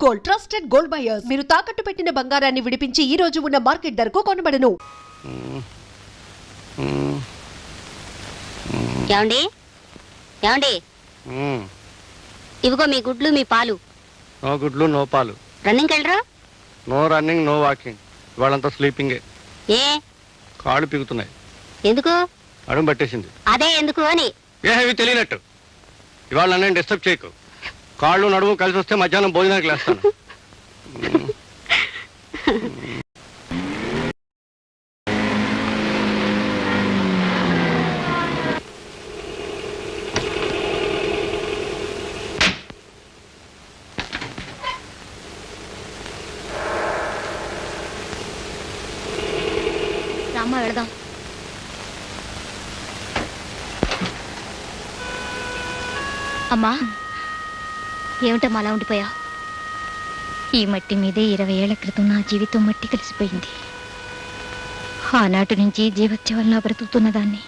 Gold, trusted gold buyers. మీరు తాకట్టు పెట్టిన బంగారాన్ని విడిపించి ఈ రోజు ఉన్న మార్కెట్ ధరకు కొనబడను. ఏమండి ఏమండి ఇవిగో మీ గుడ్లు మీ పాలు. నో గుడ్లు నో పాలు. రన్నింగ్ వెళ్ళరా? No running no walking. ఇవాళంతా స్లీపింగే. ఏ కాళ్ళు పీగుతున్నాయి. ఎందుకు? అడుగు పట్టేసింది. అదే ఎందుకు అని. ఏవి తెలియనట్టు ఇవాళ నన్ను డిస్టర్బ్ చేయకు. కాళ్ళు నడుము కలిసి వస్తే మధ్యాహ్నం భోజనానికి లేస్తాను. రామ్మ వెళదాం. అమ్మా ఏమిటమ్మా అలా ఉండిపోయా? ఈ మట్టి మీదే 20 ఏళ్ల క్రితం నా జీవితం మట్టి కలిసిపోయింది. ఆనాటి నుంచి జీవత్యవలన బ్రతుకుతున్న దాన్ని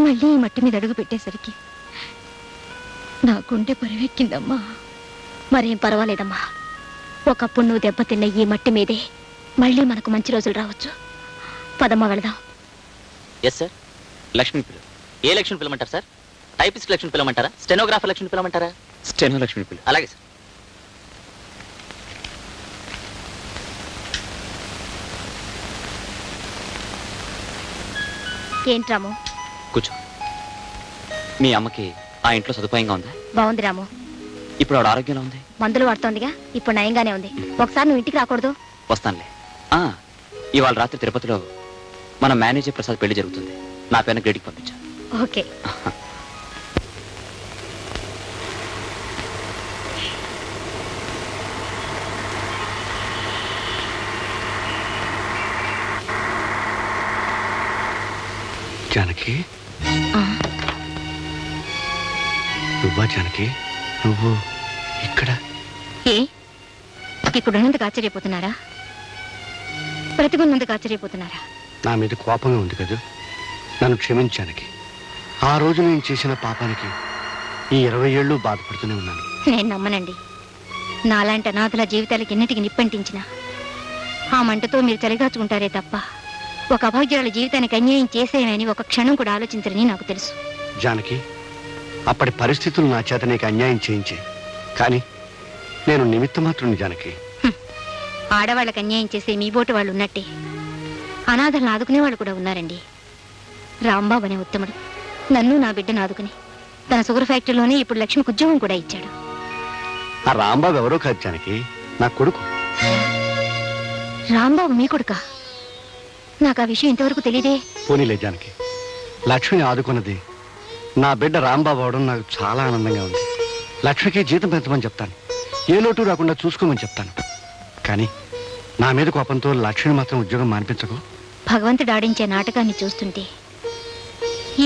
మళ్ళీ ఈ మట్టి మీద అడుగు పెట్టేసరికి నా గుండె పరివెక్కిందమ్మా. మరేం పర్వాలేదమ్మా, ఒకప్పుడు నువ్వు దెబ్బతిన్న ఈ మట్టి మీదే మళ్ళీ మనకు మంచి రోజులు రావచ్చు. పదమ్మా వెళదాం. Yes sir. లక్ష్మి పిల్ల. ఏ లక్ష్మి పిల్లమంటారు సార్? టైపిస్ట్ లక్ష్మి పిల్లమంటారా? స్టెనోగ్రాఫర్ లక్ష్మి పిల్లమంటారా? స్టెనో లక్ష్మి పిల్ల. అలాగే సార్. ఏంటి రాము? కూర్చో. మీ అమ్మకి ఆ ఇంట్లో సదుపాయంగా ఉందా? బాగుంది రాము. ఇప్పుడు ఆవిడ ఆరోగ్యంలో ఉంది? మందులు వాడుతోందిగా, ఇప్పుడు నయంగానే ఉంది. ఒకసారి నువ్వు ఇంటికి రాకూడదు? వస్తానులే. ఇవాళ రాత్రి తిరుపతిలో మన మేనేజర్ ప్రసాద్ పెళ్లి జరుగుతుంది. నా పేరున గ్రేడికి పంపించా. ఓకే. జానకి, నువ్వా జానకి? నువ్వు ఇక్కడ? ఏ ఇక్కడ ఉన్నందుకు ఆశ్చర్యపోతున్నారా? బ్రతికున్నందుకు ఆశ్చర్యపోతున్నారా? నా మీద కోపంగా ఉంది కదా. నన్ను క్షమించానికి. ఆ రోజు నేను చేసిన పాపానికి ఈ 20 ఏళ్ళు బాధపడుతూనే ఉన్నాను. నేను నమ్మనండి. నాలాంటి అనాథల జీవితాలకి ఎన్నిటికి నిప్పంటించిన ఆ మంటతో మీరు చెలగాచుకుంటారే తప్ప ఒక అభాగ్యురాల జీవితానికి అన్యాయం చేసేయమని ఒక క్షణం కూడా ఆలోచించరని నాకు తెలుసు. జానకి, అప్పటి పరిస్థితులు నా చేత నీకు అన్యాయం చేయించే, కానీ నేను నిమిత్త మాత్రుని జానకి. ఆడవాళ్ళకి అన్యాయం చేసే మీ బోటు వాళ్ళు ఉన్నట్టే అనాథలను ఆదుకునే వాళ్ళు కూడా ఉన్నారండి. రాంబాబు అనే ఉత్తముడు నన్ను నా బిడ్డను ఆదుకుని తన షుగర్ ఫ్యాక్టరీలోనే ఇప్పుడు లక్ష్మికి ఉద్యోగం కూడా ఇచ్చాడు. ఆ రాంబాబు ఎవరో కాదు జానకి, నా కొడుకు. రాంబాబు మీ కొడుకా? నాకు ఆ విషయం ఇంతవరకు తెలియదే. పోనీలే జానకి, లక్ష్మిని ఆదుకున్నది నా బిడ్డ రాంబాబు అవడం నాకు చాలా ఆనందంగా ఉంది. లక్ష్మికి జీతం పెంచమని చెప్తాను, ఏ లోటు రాకుండా చూసుకోమని చెప్తాను. కానీ నా మీద కోపంతో లక్ష్మిని మాత్రం ఉద్యోగం మానిపించకు. భగవంతుడు ఆడించే నాటకాన్ని చూస్తుంటే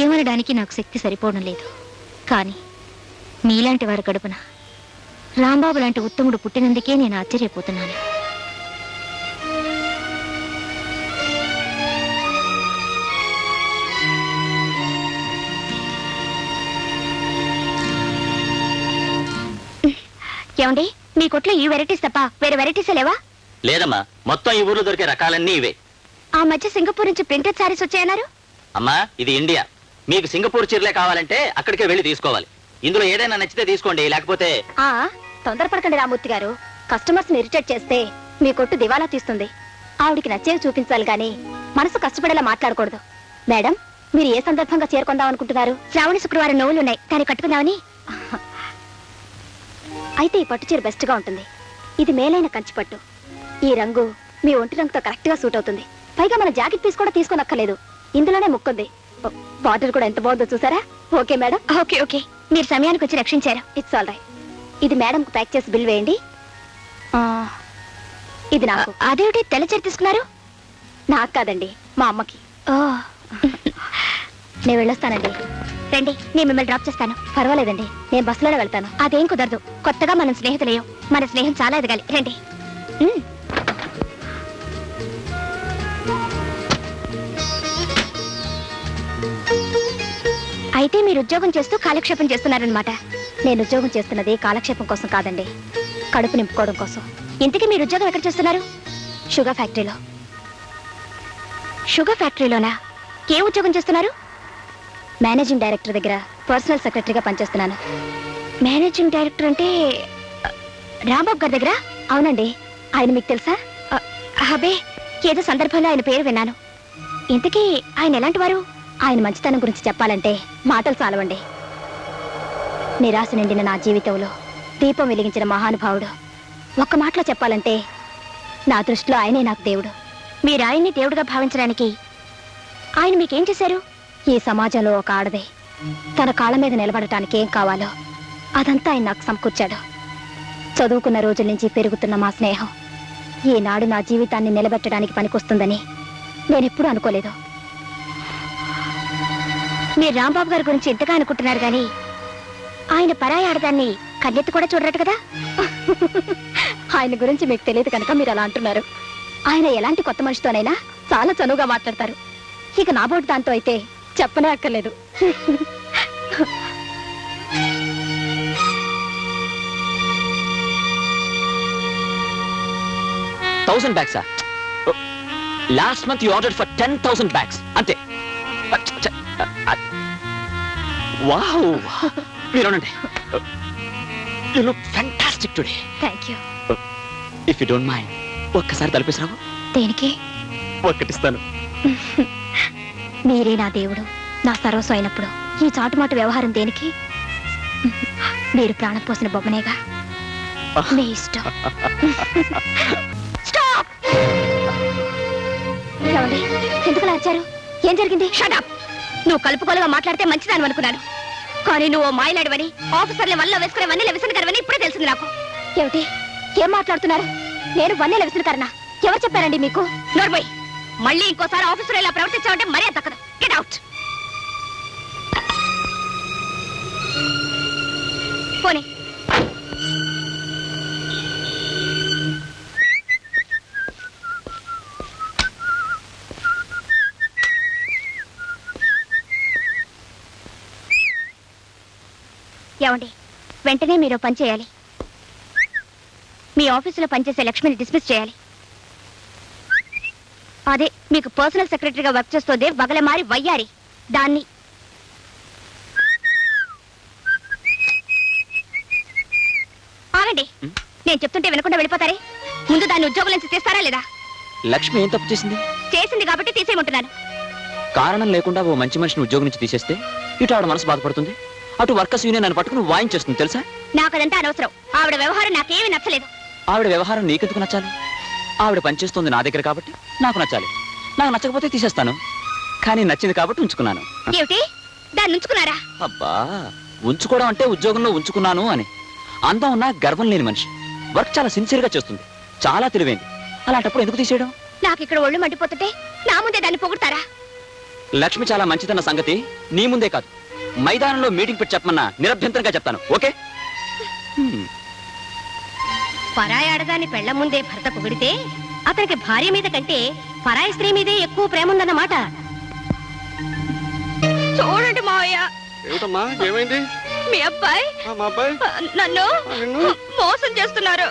ఏమనడానికి నాకు శక్తి సరిపోవడం లేదు. కానీ మీలాంటి వారి కడుపున రాంబాబు లాంటి ఉత్తముడు పుట్టినందుకే నేను ఆశ్చర్యపోతున్నాను. ఏమండి, మీ కొట్లో ఈ వెరైటీస్ తప్ప వేరే వెరైటీస్ లేవా? లేదమ్మా, మొత్తం ఈ ఊర్లో దొరికే రకాలన్నీ ఇవే. ఆ మధ్య సింగపూర్ నుంచి ప్రింటెడ్ సారీస్ వచ్చాయన్నారు. అమ్మా, ఇది ఇండియా. మీకు సింగపూర్ చీరలే కావాలంటే అక్కడికే వెళ్ళి తీసుకోవాలి. ఇందులో ఏదైనా నచ్చితే తీసుకోండి, లేకపోతే... తొందరపడకండి రామూర్తి గారు. కస్టమర్స్ ని ఇరిటేట్ చేస్తే మీ కొట్టు దివాలా తీస్తుంది. ఆవిడికి నచ్చేవి చూపించాలి కానీ మనసు కష్టపడేలా మాట్లాడకూడదు. మేడం, మీరు ఏ సందర్భంగా చేరుకుందాం అనుకుంటున్నారు? శ్రావణి శుక్రవారం నోవులు ఉన్నాయి, దాన్ని కట్టుకుందామని. అయితే ఈ పట్టు చీర బెస్ట్ గా ఉంటుంది. ఇది మేలైన కంచి పట్టు. ఈ రంగు మీ ఒంటి రంగుతో కరెక్ట్ గా సూట్ అవుతుంది. పైగా మన జాకెట్ పీస్ కూడా తీసుకోనక్కర్లేదు, ఇందులోనే ముక్కుంది. బార్డర్ కూడా ఎంత బాగుందో చూసారా? Okay madam. ఓకే ఓకే, మీరు సమయానికి వచ్చి రక్షించారు. It's all right. ఇది మేడం కు ప్యాక్ చేసి బిల్ వేయండి. ఇది నాకు. అదేమిటి తెల్ల చీర తీసుకున్నారు? నాకు కాదండి, మా అమ్మకి. నేను వెళ్ళొస్తానండి. రండి, నేను మిమ్మల్ని డ్రాప్ చేస్తాను. పర్వాలేదండి, నేను బస్సులోనే వెళ్తాను. అదేం కుదరదు, కొత్తగా మనం స్నేహితులయ్యాం. మన స్నేహం చాలా ఎదగాలి. రండి. అయితే మీరు ఉద్యోగం చేస్తూ కాలక్షేపం చేస్తున్నారనమాట. నేను ఉద్యోగం చేస్తున్నది కాలక్షేపం కోసం కాదండి. కడుపు నింపుకోవడం కోసం. ఇంతకీ మీరు ఉద్యోగం ఎక్కడ చేస్తున్నారు? షుగర్ ఫ్యాక్టరీలో. షుగర్ ఫ్యాక్టరీలోనా? ఏ ఉద్యోగం చేస్తున్నారు? మేనేజింగ్ డైరెక్టర్ దగ్గర పర్సనల్ సెక్రటరీగా పనిచేస్తున్నాను. మేనేజింగ్ డైరెక్టర్ అంటే రాంబాబు గారి దగ్గర? అవునండి. ఆయన మీకు తెలుసా? అబే, ఏదో సందర్భంలో ఆయన పేరు విన్నాను. ఇంతకీ ఆయన ఎలాంటి వారు? ఆయన మంచితనం గురించి చెప్పాలంటే మాటలు చాలవండి. నిరాశ నిండిన నా జీవితంలో దీపం వెలిగించిన మహానుభావుడు. ఒక్క మాటలో చెప్పాలంటే నా దృష్టిలో ఆయనే నాకు దేవుడు. మీరు ఆయన్ని దేవుడిగా భావించడానికి ఆయన మీకేం చేశారు? ఈ సమాజంలో ఒక ఆడదే తన కాళ్ళ మీద నిలబడటానికి ఏం కావాలో అదంతా ఆయన నాకు సమకూర్చాడు. చదువుకున్న రోజుల నుంచి పెరుగుతున్న మా స్నేహం ఈనాడు నా జీవితాన్ని నిలబెట్టడానికి పనికొస్తుందని నేనెప్పుడూ అనుకోలేదు. మీరు రాంబాబు గారి గురించి ఎంతగా అనుకుంటున్నారు కానీ ఆయన పరాయి ఆడదాన్ని కన్నెత్తి కూడా చూడరట కదా. ఆయన గురించి మీకు తెలియదు కనుక మీరు అలా అంటున్నారు. ఆయన ఎలాంటి కొత్త మనిషితోనైనా చాలా చనువుగా మాట్లాడతారు. ఇక నా బోటు దాంతో అయితే చెప్పనే అక్కర్లేదు. bags. Last month you ordered for 10,000 bags. Ante. Wow. Veeronante. You look fantastic today. Thank you. If you don't mind, ఒక్కసారి తలపేసిరావు. దేనికి? ఒక్కటిస్తాను. మీరే నా దేవుడు, నా సర్వస్వం అయినప్పుడు ఈ చాటుమాటు వ్యవహారం దేనికి? మీరు ప్రాణం పోసిన బొమ్మనేగా. మీ ఇష్టం. స్టాప్! ఏమండి, ఎందుకు అరిచారు? ఏం జరిగింది? షటప్! నువ్వు కలుపుకోలుగా మాట్లాడితే మంచిదాని అనుకున్నాను, కానీ నువ్వు మాయలాడివని, ఆఫీసర్లు వల్ల వేసుకునే వన్నెల విసనకరవని ఇప్పుడే తెలిసింది నాకు. ఏమిటి? ఏం మాట్లాడుతున్నారు? నేను వన్నెల విసనకరనా? ఎవరు చెప్పారండి మీకు? నోర్మై, మళ్ళీ ఇంకోసారి ఆఫీసర్ ఇలా ప్రవర్తించావంటే మరీ తక్కదు. Get out. పోనీ. ఏమండి, వెంటనే మీరు పని చేయాలి. మీ ఆఫీసులో పనిచేసే లక్ష్మిని డిస్మిస్ చేయాలి. అదే మీకు పర్సనల్ సెక్రటరీగా వర్క్ చేస్తోంది బగలమారి వయ్యారి, దాన్ని. ఆగండి, నేను చెప్తుంటే వినకుండా వెళ్ళిపోతారే. ముందు దాన్ని ఉద్యోగం నుంచి తీస్తారా లేదా? లక్ష్మి ఏం తప్పు చేసింది? చేసింది కాబట్టి తీసేయమంటున్నాను. కారణం లేకుండా ఓ మంచి మనిషిని ఉద్యోగం నుంచి తీసేస్తే ఇటు ఆవిడ మనసు బాధపడుతుంది, అటు వర్కర్స్ యూనియన్ నన్ను పట్టుకుని వాయించేస్తుంది తెలుసా? నాకు అదంతా అనవసరం. ఆవిడ వ్యవహారం నాకేమీ నచ్చలేదు. ఆవిడ వ్యవహారం నీకెందుకు నచ్చాలి? ఆవిడ పనిచేస్తుంది నా దగ్గర కాబట్టి నాకు నచ్చాలి. నాకు నచ్చకపోతే తీసేస్తాను, కానీ నచ్చింది కాబట్టి ఉంచుకున్నాను. ఏమిటి? దాన్ని ఉంచుకున్నారా? అబ్బా, ఉంచుకోవడం అంటే ఉద్యోగంలో ఉంచుకున్నాను అని. అందం ఉన్నా గర్వం లేని మనిషి, వర్క్ చాలా సిన్సియర్ గా చేస్తుంది, చాలా తెలివైంది. అలాంటప్పుడు ఎందుకు తీసేయడం? నాకు ఇక్కడ ఒళ్ళు మండిపోతుంటే నా ముందే దాన్ని పొగుడతారా? లక్ష్మి చాలా మంచిదన్న సంగతి నీ ముందే కాదు, మైదానంలో మీటింగ్ పెట్టి చెప్పమన్నా నిరభ్యంతరంగా చెప్తాను. ఓకే? పరాయి ఆడదాన్ని పెళ్ల ముందే భర్త పొగిడితే అతనికి భార్య మీద కంటే పరాయి స్త్రీ మీదే ఎక్కువ ప్రేమ ఉందన్నమాట. చూడండి మావయ్య. ఏమిటమ్మా, ఏమైంది? మీ అబ్బాయి మా అబ్బాయి నన్ను మోసం చేస్తున్నారు.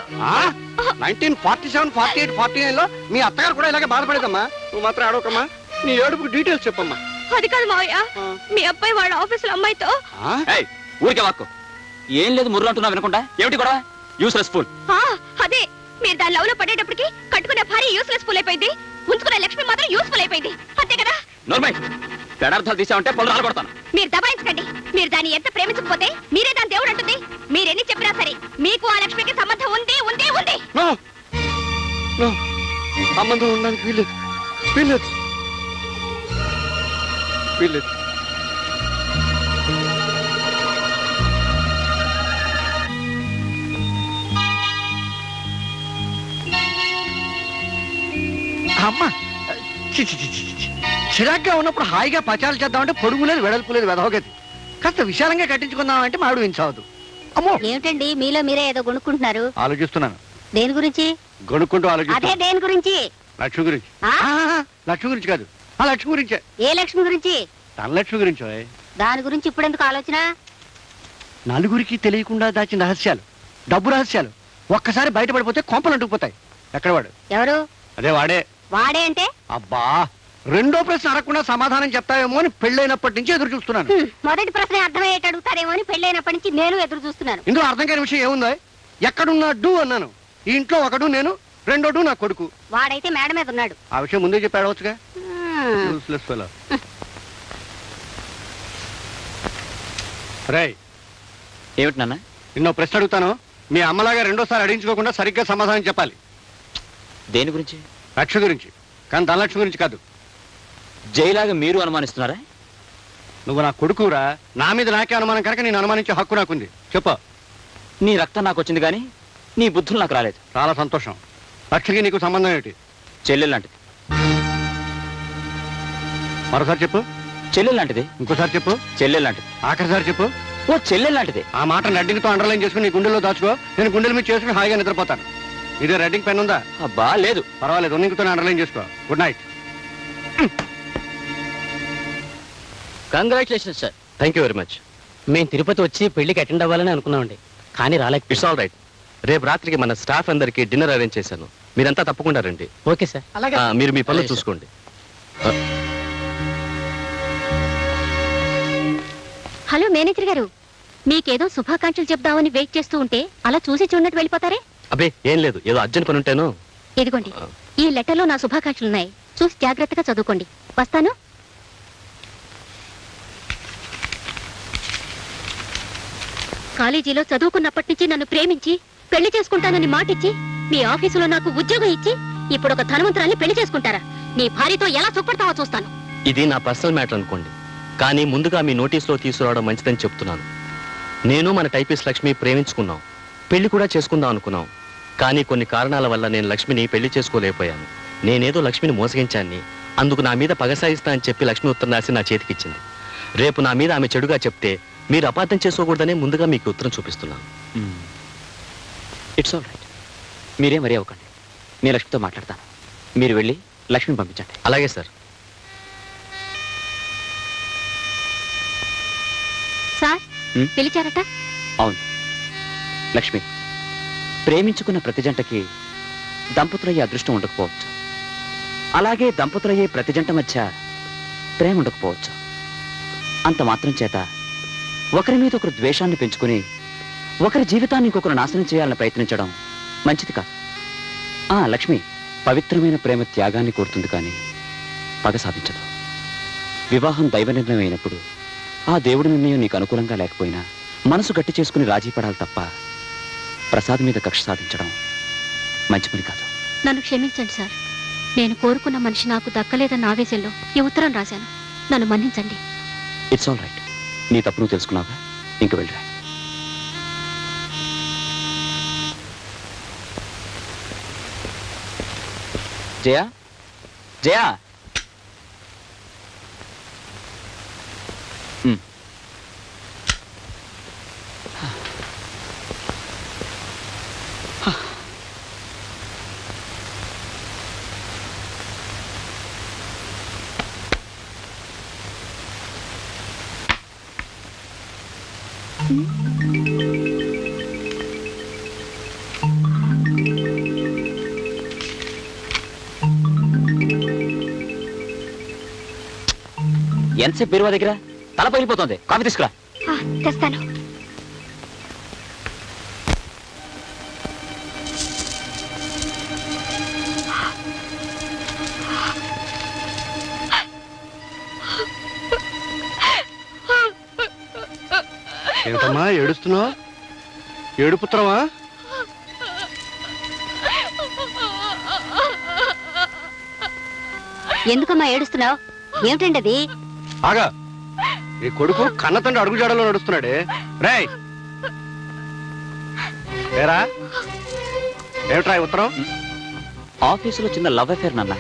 1947, 48, 49 లో మీ అత్తగారు కూడా ఇలాగే బాధపడేదమ్మా. నువ్వు మాత్రం ఆడవకమ్మా. నీ ఏడుపుకి డీటెయిల్స్ చెప్పమ్మా. అది కాదు మావయ్య, మీ అబ్బాయి వాళ్ళ ఆఫీసులో అమ్మాయితో. ఊరికే వాక్కు. ఏం లేదు, ముర్రు అంటున్నా వినకుండా. ఏమిటి గొడవ? Useless fool. అదే, మీరు దాని లవ్ లో పడేటప్పటికి కట్టుకునే భార్య యూస్లెస్ ఫుల్ అయిపోయింది, ఉంచుకునే లక్ష్మి మాత్రం యూస్ఫుల్ అయిపోయింది. అంతే కదా? నోర్మై, పెడార్థాలు తీసామంటే పళ్ళు రాలగొడతాను. మీరు దబాయించకండి. మీరు దాన్ని ఎంత ప్రేమించకపోతే మీరే దాని దేవుడు అంటుంది. మీరెన్ని చెప్పినా సరే మీకు ఆ లక్ష్మికి సంబంధం ఉంది ఉంది ఉంది. సంబంధం ఉండడానికి వీల్లేదు, వీల్లేదు, వీల్లేదు. అమ్మా, చిరాగ్గా ఉన్నప్పుడు హాయిగా పచాలు చేద్దామంటే పొడుగు లేదు, వెడల్పు లేదు, వెదవగతి. కాస్త విశాలంగా కట్టించుకుందామంటే మామిడి వించవద్దు. అమ్మో, ఏమిటండి మీలో మీరే ఏదో కొనుక్కుంటున్నారు? ఆలోచిస్తున్నాను. దేని గురించి? కొనుక్కుంటూ అదే ఆలోచిస్తాను. దేని గురించి? లక్ష్మి గురించి. లక్ష్మి గురించి కాదు, ఆ లక్ష్మి గురించే. ఏ లక్ష్మి గురించి? తన లక్ష్మి గురించి. దాని గురించి ఇప్పుడు ఎందుకు ఆలోచన? నలుగురికి తెలియకుండా దాచిన రహస్యాలు, డబ్బు రహస్యాలు ఒక్కసారి బయటపడిపోతే కొంపలు అంటుకుపోతాయి. ఎక్కడ వాడు? ఎవరు? అదే వాడే. వాడే అంటే? అబ్బా, రెండో ప్రశ్న అడగకుండా సమాధానం చెప్తావేమో అని పెళ్ళైనప్పటి నుంచి ఎదురు చూస్తున్నాను. మొదటి ప్రశ్న అర్థమయ్యేట అడుగుతారేమో అని పెళ్ళైనప్పటి నుంచి నేను ఎదురు చూస్తున్నాను. ఇందులో అర్థం కాని విషయం ఏముందో? ఎక్కడున్నాడు అన్నాను. ఈ ఇంట్లో ఒకడు నేను, రెండోడు నా కొడుకు. వాడైతే మేడ మీద ఉన్నాడు. ఆ విషయం ముందే చెప్పి అడవచ్చుగా. రేయ్, ఏమిటి నాన్న? నిన్నో ప్రశ్న అడుగుతాను. మీ అమ్మలాగా రెండోసారి అడిగించుకోకుండా సరిగ్గా సమాధానం చెప్పాలి. దేని గురించి? లక్ష్మి గురించి. కానీ ధనలక్ష్మి గురించి కాదు. జైలాగా మీరు అనుమానిస్తున్నారా? నువ్వు నా కొడుకురా. నా మీద నాకే అనుమానం కనుక నేను అనుమానించే హక్కు నాకుంది. చెప్పు. నీ రక్తం నాకు వచ్చింది కానీ నీ బుద్ధులు నాకు రాలేదు. చాలా సంతోషం. లక్ష్మికి నీకు సంబంధం ఏమిటి? చెల్లెలు లాంటిది. మరోసారి చెప్పు. చెల్లెలు లాంటిది. ఇంకోసారి చెప్పు. చెల్లెలు లాంటిది. ఆఖరిసారి చెప్పు. ఓ చెల్లెలు లాంటిది. ఆ మాట రెడ్డింగ్తో అండర్లైన్ చేసుకుని నీ గుండెల్లో దాచుకో. నేను గుండెల మీద చేసుకుని హాయిగా నిద్రపోతాను. ఇదే రెడ్డింగ్ పెన్ ఉందా? అబ్బా లేదు. పర్వాలేదు, ఉన్నింగ్తో అండర్లైన్ చేసుకో. Good night. Congratulation sir. Thank you very much. మేము తిరుపతి వచ్చి పెళ్లికి అటెండ్ అవ్వాలని అనుకున్నామండి, కానీ రాలేక. It's all right. రేపు రాత్రికి మన స్టాఫ్ అందరికి డిన్నర్ అరేంజ్ చేశాను. మీరంతా తప్పకుండా రండి. Okay sir. మీరు మీ పనులు అలాగే సార్. చూసుకోండి. హలో మేనేజర్ గారు, మీకేదో శుభాకాంక్షలు చెప్దామని వెయిట్ చేస్తూ ఉంటే అలా చూసి చూడనట్టు వెళ్ళిపోతారే? అబ్బే ఏం లేదు, ఏదో అర్జెంట్ పని ఉంటేను. ఇదిగోండి, ఈ లెటర్లో నా శుభాకాంక్షలు ఉన్నాయి. చూసి జాగ్రత్తగా చదువుకోండి. వస్తాను. కాలేజీలో చదువుకున్నప్పటి నుంచి నన్ను ప్రేమించి పెళ్లి చేసుకుంటానని మాటిచ్చి మీ ఆఫీసులో నాకు ఉద్యోగం ఇచ్చి ఇప్పుడు ఒక ధనవంతురాల్ని పెళ్లి చేసుకుంటారా? నీ భార్యతో ఎలా సుఖపడతావో చూస్తాను. ఇది నా పర్సనల్ మ్యాటర్ అనుకోండి, కానీ ముందుగా మీ నోటీస్లో తీసుకురావడం మంచిదని చెప్తున్నాను. నేను మన టైపిస్ట్ లక్ష్మి ప్రేమించుకున్నాం, పెళ్లి కూడా చేసుకుందాం అనుకున్నాం. కానీ కొన్ని కారణాల వల్ల నేను లక్ష్మిని పెళ్లి చేసుకోలేకపోయాను. నేనేదో లక్ష్మిని మోసగించాన్ని, అందుకు నా మీద పగ సాయిస్తా అని చెప్పి లక్ష్మి ఉత్తరం రాసి నా చేతికిచ్చింది. రేపు నా మీద ఆమె చెడుగా చెప్తే మీరు అపార్థం చేసుకోకూడదనే ముందుగా మీకు ఉత్తరం చూపిస్తున్నాను. It's all right. మీరే మరీ అవ్వకండి. నేను లక్ష్మితో మాట్లాడతాను. మీరు వెళ్ళి లక్ష్మిని పంపించండి. అలాగే సార్. సార్, పిలిచారట? అవును లక్ష్మి, ప్రేమించుకున్న ప్రతి జంటకి దంపతులయ్యే అదృష్టం ఉండకపోవచ్చు. అలాగే దంపతులయ్యే ప్రతి జంట మధ్య ప్రేమ ఉండకపోవచ్చు. అంత మాత్రం చేత ఒకరి మీద ఒకరు ద్వేషాన్ని పెంచుకుని ఒకరి జీవితాన్ని ఇంకొకరు నాశనం చేయాలని ప్రయత్నించడం మంచిది కాదు. లక్ష్మి, పవిత్రమైన ప్రేమ త్యాగాన్ని కోరుతుంది కానీ పగ సాధించదు. వివాహం దైవ నిర్ణయం అయినప్పుడు ఆ దేవుడి నిర్ణయం నీకు అనుకూలంగా లేకపోయినా మనసు గట్టి చేసుకుని రాజీ పడాలి తప్ప ప్రసాద్ మీద కక్ష సాధించడం మంచి పని కాదు. నన్ను క్షమించండి సార్. నేను కోరుకున్న మనిషి నాకు దక్కలేదన్న ఆవేశంలో ఈ ఉత్తరం రాశాను. నన్ను మన్నించండి. It's all right. నీ తప్పు నువ్వు తెలుసుకున్నావా? ఇంక వెళ్ళరా. జయా, జయా. ఎంతసేపు బీరువా దగ్గర? తల పగిలిపోతుంది. కాఫీ తీసుకురా. తెస్తాను. ఏమిటమ్మా ఏడుస్తున్నావు? ఏడుపుత్రమా? ఎందుకమ్మా ఏడుస్తున్నావు? ఏమిటండి అది? ఆగా, ఈ కొడుకు కన్న తండ్రి అడుగు జాడలో నడుస్తున్నాడే. రేయ్, ఏరా ఏమిట్రా ఈ ఉత్తరం? ఆఫీసులో చిన్న లవ్ అఫేర్ నాన్న.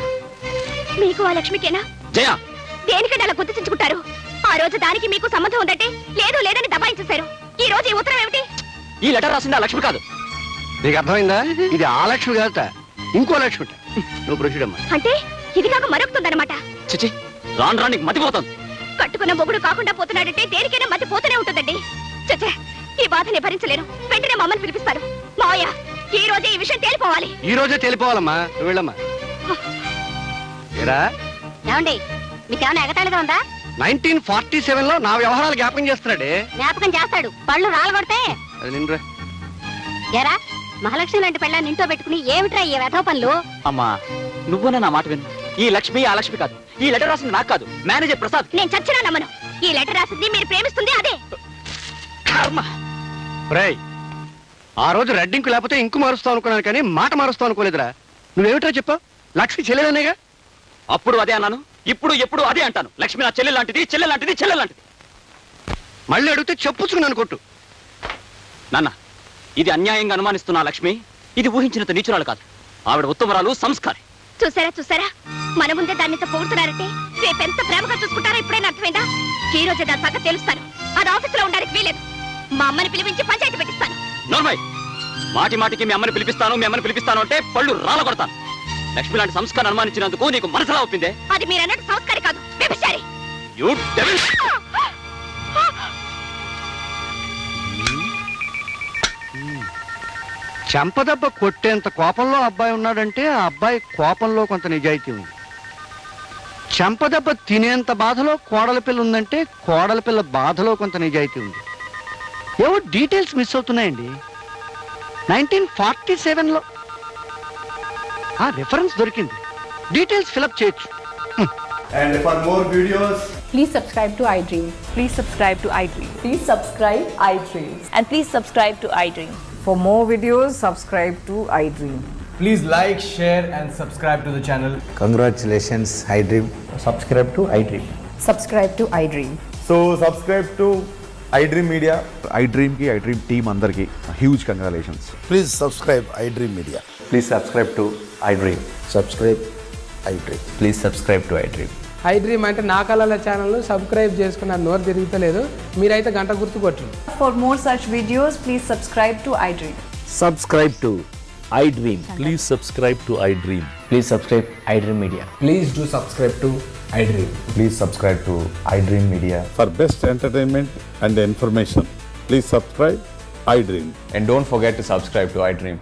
మీకు ఆ లక్ష్మికేనా? జయా, దేనికంటే అలా గుర్తించుకుంటారు? ఆ రోజు దానికి మీకు సంబంధం ఉందంటే లేదు లేదని దబాయించేశారు. ఈ రోజు ఈ ఉత్తరం ఏమిటి? ఈ లెటర్ రాసింది ఆ లక్ష్మి కాదు. నీకు అర్థమైందా? ఇది ఆ లక్ష్మి కాదట, ఇంకో లక్ష్మి. నువ్వు ప్రొసీడమ్మా. అంటే ఇది కాక మరొకుతుందన్నమాట. చిచి, రాను రానికి మతిపోతుంది. కట్టుకున్న మొగుడు కాకుండా పోతున్నాడంటే దేనికైనా మతి పోతూనే ఉంటుందండి. చచ్చే, ఈ బాధని భరించలేను. వెంటనే మమ్మల్ని పిలిపిస్తారు. మావయ్య, ఈ రోజే ఈ విషయం తేలిపోవాలి. ఈ రోజే తెలిపోవాలమ్మా, నువ్వు వెళ్ళమ్మా. ఏరా, ఏమండి మీకేమైనా ఎగతాళిగా ఉందా? 1947లో నా వ్యవహారాలు జ్ఞాపకం చేస్తున్నాడే. జ్ఞాపకం చేస్తాడు, పళ్ళు రాలగొడితే. అది నిన్నురా. ఎరా మహాలక్ష్మి లాంటి పెళ్ళాన్ని ఇంట్లో పెట్టుకుని ఏమిట్రా ఈ వెధవ పనులు? అమ్మా నువ్వునా నా మాట విను. ఈ లక్ష్మి ఆ లక్ష్మి కాదు. ఈ లెటర్ రాసింది నాకు కాదు, మేనేజర్ ప్రసాద్. నేను చచ్చినా నమ్మను. ఈ లెటర్ రాసింది మీరు ప్రేమిస్తుంది అదే. కర్మ. రేయ్, ఆ రోజు రెడ్డింకు లేకపోతే ఇంకు మారుస్తావు అనుకున్నాను కానీ మాట మారుస్తావు అనుకోలేదురా. నువ్వేమిటో చెప్పావు? లక్ష్మి చెల్లెలనేగా. అప్పుడు అదే అన్నాను, ఇప్పుడు ఎప్పుడు అదే అంటాను. లక్ష్మి నా చెల్లె లాంటిది, చెల్లె లాంటిది, చెల్లె లాంటిది. మళ్ళీ అడిగితే చెప్పుచ్చుకున్నాను కొట్టు. నాన్న, ఇది అన్యాయంగా అనుమానిస్తున్నా లక్ష్మి. ఇది ఊహించినంత నీచురాలు కాదు. ఆవిడ ఉత్తమరాలు, సంస్కారి. చూసారా మన ముందే దాన్ని పొగుడుతున్నారంటే రేపెంత ప్రేమగా చూసుకుంటారో ఇప్పుడైనా అర్థమైందా? ఈ రోజే దాని సంగతి తెలుస్తాను. అది ఆఫీసులో ఉండడానికి వీలేదు. మా అమ్మని పిలిపించి పంచాయతీ పెట్టిస్తాను. నోర్మై, మాటి మాటికి మీ అమ్మని పిలిపిస్తాను అంటే పళ్ళు రాల కొడతాను. లక్ష్మి లాంటి సంస్కారం అనుమానించినందుకు నీకు మనసులా ఒప్పిందే? అది మీరన్నట్టు సంస్కారి కాదు, వ్యభిచారి. You devil! చెంపదెబ్బ కొట్టేంత కోపంలో అబ్బాయి ఉన్నాడంటే ఆ అబ్బాయి కోపంలో కొంత నిజాయితీ ఉంది. చెంపదెబ్బ తినేంత బాధలో కోడల పిల్ల ఉందంటే కోడల పిల్ల బాధలో కొంత నిజాయితీ ఉంది. ఏవో డీటెయిల్స్ మిస్ అవుతున్నాయండి. 1947లో ఆ రిఫరెన్స్ దొరికింది. డీటెయిల్స్ ఫిలప్ చేయొచ్చు. And for more videos, Please subscribe to iDream. Please subscribe to iDream. Please subscribe iDream. And please subscribe to iDream. For more videos, subscribe to iDream. please like, share, and subscribe to the channel. Congratulations, iDream. Subscribe to iDream. Subscribe to iDream. So subscribe to iDream Media. iDream ki iDream team andarki huge congratulations. Please subscribe iDream Media. Please subscribe to iDream. Subscribe iDream. Please subscribe to iDream. iDream అంటే నా కళల channel subscribe చేసుకున్న నోరు తిరుగుతలేదు. మీరైతే గంట గుర్తు కొట్టండి. For more such videos, please subscribe to iDream. Subscribe to iDream. Please subscribe to iDream. Please subscribe iDream Media. Please do subscribe to iDream. Please subscribe to iDream Media. For best entertainment and information, please subscribe iDream. And don't forget to subscribe to iDream.